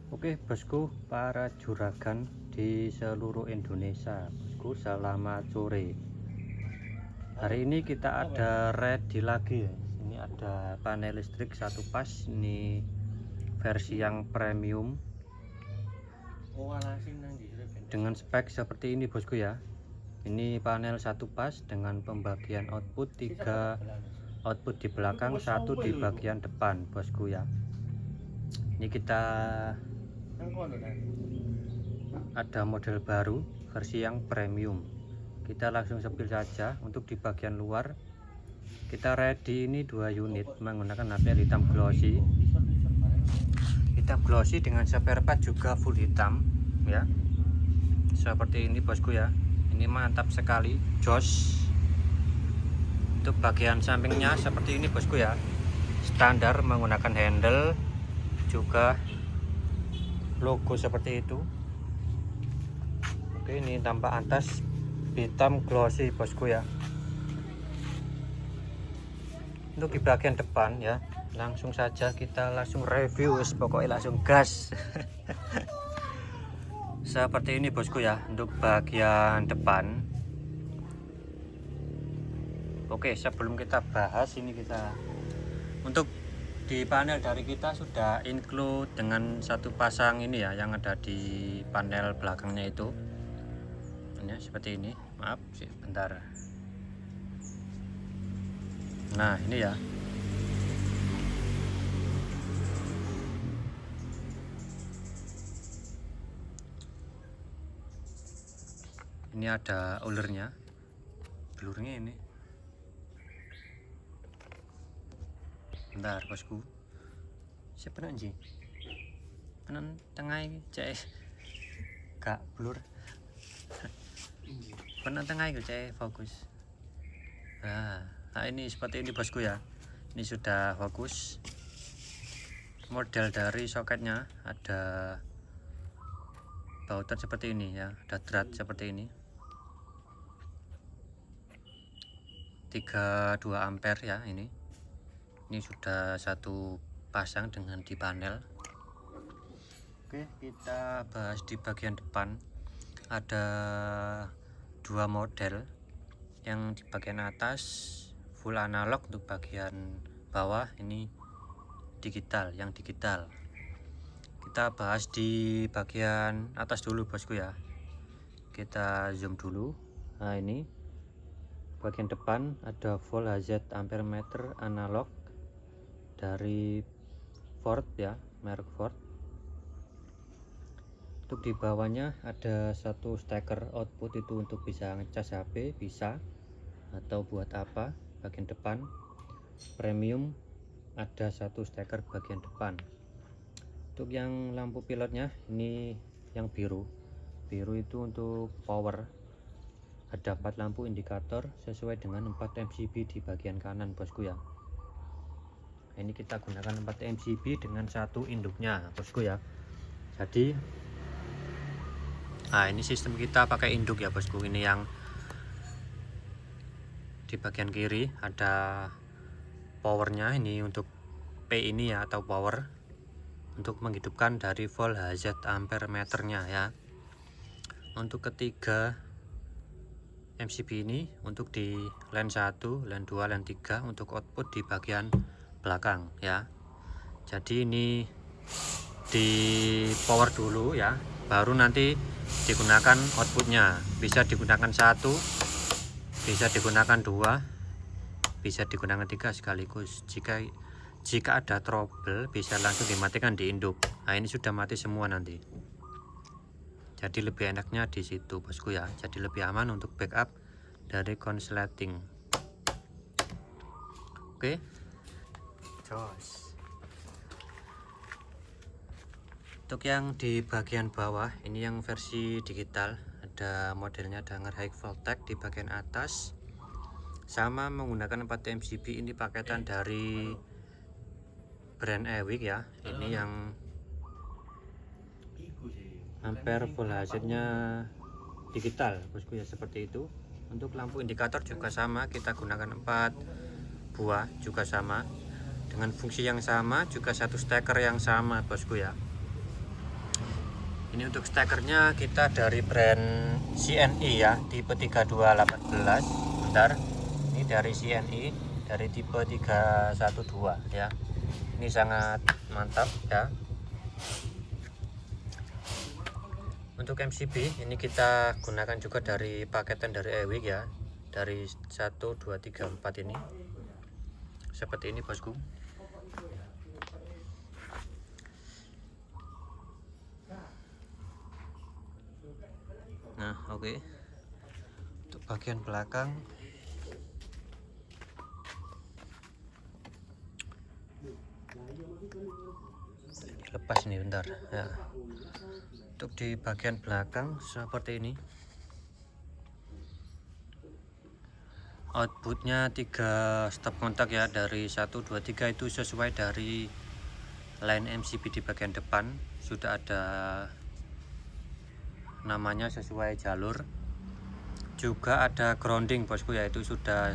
Oke bosku, para juragan di seluruh Indonesia, bosku, selamat sore. Hari ini kita ada ready lagi ya. Ini ada panel listrik satu pas, ini versi yang premium dengan spek seperti ini bosku ya. Ini panel satu pas dengan pembagian output 3 output di belakang, satu di bagian depan bosku ya. Ini kita ada model baru versi yang premium. Kita langsung sepil saja. Untuk di bagian luar kita ready ini 2 unit menggunakan label hitam glossy. Hitam glossy dengan spare part juga full hitam ya, seperti ini bosku ya. Ini mantap sekali, jos. Untuk bagian sampingnya seperti ini bosku ya, standar menggunakan handle, juga logo seperti itu. Oke, ini tampak atas hitam glossy bosku ya. Untuk di bagian depan ya, langsung saja kita langsung review, pokoknya langsung gas. Seperti ini bosku ya untuk bagian depan. Oke, sebelum kita bahas ini, kita untuk di panel dari kita sudah include dengan satu pasang ini ya, yang ada di panel belakangnya itu. Ini seperti ini, maaf sih bentar. Nah ini ya, ini ada ulernya, blurnya ini. Bentar bosku, siapa nanti penan tengah ini cek gak blur. Penan tengah itu cek fokus. Nah ini seperti ini bosku ya, ini sudah fokus. Model dari soketnya ada bautan seperti ini ya, ada drat seperti ini, 32 ampere ya. Ini sudah satu pasang dengan di panel. Oke, kita bahas di bagian depan. Ada 2 model, yang di bagian atas full analog, untuk bagian bawah ini digital, yang digital. Kita bahas di bagian atas dulu bosku ya, kita zoom dulu. Nah ini bagian depan ada volt HZ ampere meter analog dari Ford ya, merek Ford. Untuk di bawahnya ada satu steker output, itu untuk bisa ngecas HP bisa, atau buat apa. Bagian depan premium ada satu steker bagian depan. Untuk yang lampu pilotnya ini yang biru itu untuk power. Ada 4 lampu indikator sesuai dengan 4 MCB di bagian kanan bosku ya. Ini kita gunakan 4 MCB dengan satu induknya bosku ya. Jadi nah ini sistem kita pakai induk ya bosku. Ini yang di bagian kiri ada powernya, ini untuk P ini ya, atau power, untuk menghidupkan dari volt HZ ampere meternya ya. Untuk ketiga MCB ini untuk di line 1, line 2, line 3 untuk output di bagian belakang ya. Jadi ini di power dulu ya, baru nanti digunakan outputnya. Bisa digunakan 1, bisa digunakan 2, bisa digunakan 3 sekaligus. Jika ada trouble bisa langsung dimatikan di induk. Nah ini sudah mati semua nanti. Jadi lebih enaknya di situ bosku ya. Jadi lebih aman untuk backup dari konsleting. Oke, jos. Untuk yang di bagian bawah ini yang versi digital, ada modelnya dengan high voltage di bagian atas, sama menggunakan 4 MCB. Ini paketan dari brand Ewik ya. Ini yang ampere full HZ nya digital bosku ya, seperti itu. Untuk lampu indikator juga sama, kita gunakan 4 buah juga sama, dengan fungsi yang sama, juga satu steker yang sama bosku ya. Ini untuk stekernya kita dari brand CNE ya, tipe 3218. Bentar, ini dari CNE, dari tipe 312 ya. Ini sangat mantap ya. Untuk MCB ini kita gunakan juga dari paketan dari Ewig ya, dari 1, 2, 3, 4 ini seperti ini bosku. Nah oke. Untuk bagian belakang lepas nih, bentar ya. Untuk di bagian belakang seperti ini, outputnya 3 stop kontak ya, dari 1, 2, 3 itu sesuai dari line MCB. Di bagian depan sudah ada namanya sesuai jalur, juga ada grounding bosku, yaitu sudah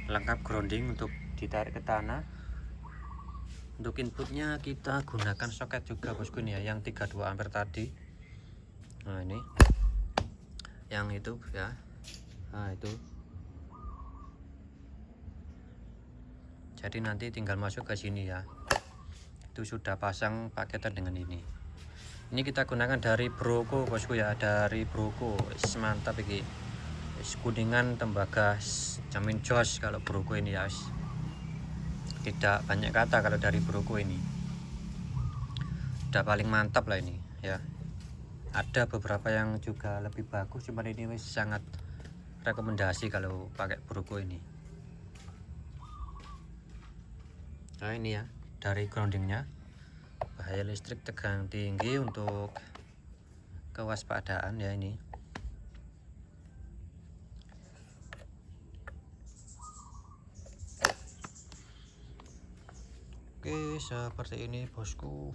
lengkap grounding untuk ditarik ke tanah. Untuk inputnya kita gunakan soket juga bosku ini ya, yang 32 ampere tadi. Nah ini yang itu ya, nah itu. Jadi nanti tinggal masuk ke sini ya, itu sudah pasang paketan dengan ini. Ini kita gunakan dari Broco bosku ya, dari Broco. Mantap ini, kuningan tembaga, jamin jos kalau Broco ini ya. Tidak banyak kata kalau dari Broco ini, udah paling mantap lah ini ya. Ada beberapa yang juga lebih bagus, cuman ini sangat rekomendasi kalau pakai Broco ini. Nah ini ya, dari groundingnya, bahaya listrik, tegangan tinggi, untuk kewaspadaan ya ini. Oke seperti ini bosku,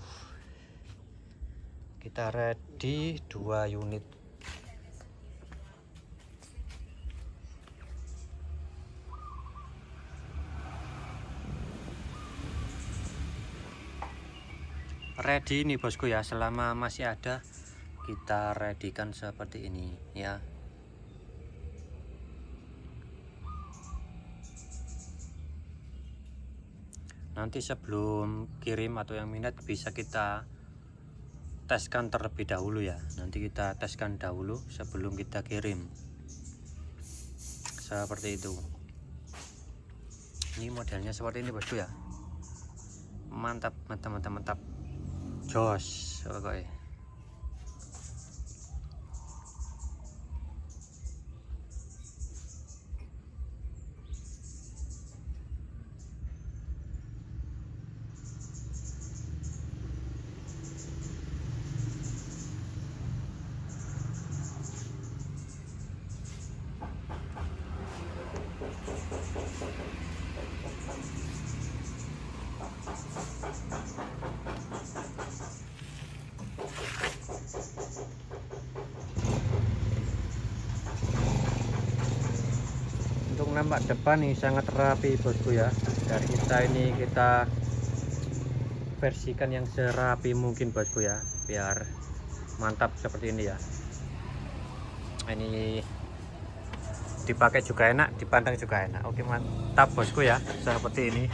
kita ready 2 unit. Ready ini bosku ya, selama masih ada kita readykan seperti ini ya. Nanti sebelum kirim atau yang minat bisa kita teskan terlebih dahulu ya. Nanti kita teskan dahulu sebelum kita kirim, seperti itu. Ini modelnya seperti ini bosku ya, mantap mantap mantap mantap, jos pokoknya. Untuk nampak depan nih sangat rapi bosku ya. Dari kita ini kita versikan yang serapi mungkin bosku ya, biar mantap seperti ini ya. Ini dipakai juga enak, dipandang juga enak. Oke mantap bosku ya, seperti ini.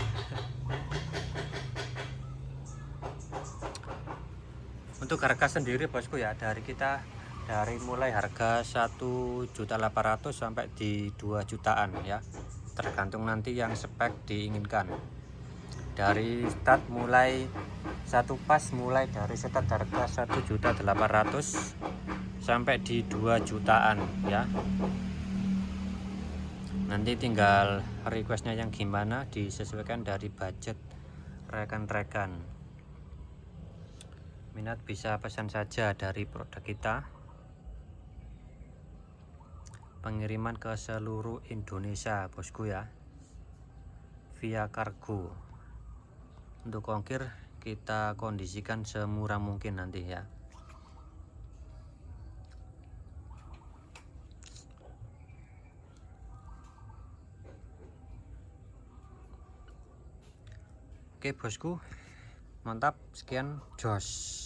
Untuk harga sendiri bosku ya, dari kita dari mulai harga 1.800.000 sampai di 2 jutaan ya, tergantung nanti yang spek diinginkan. Dari start mulai satu pas, mulai dari start harga 1.800.000 sampai di 2 jutaan ya. Nanti tinggal requestnya yang gimana, disesuaikan dari budget rekan-rekan. Minat bisa pesan saja dari produk kita. Pengiriman ke seluruh Indonesia bosku ya, via kargo. Untuk ongkir kita kondisikan semurah mungkin nanti ya. Oke bosku, mantap, sekian, jos.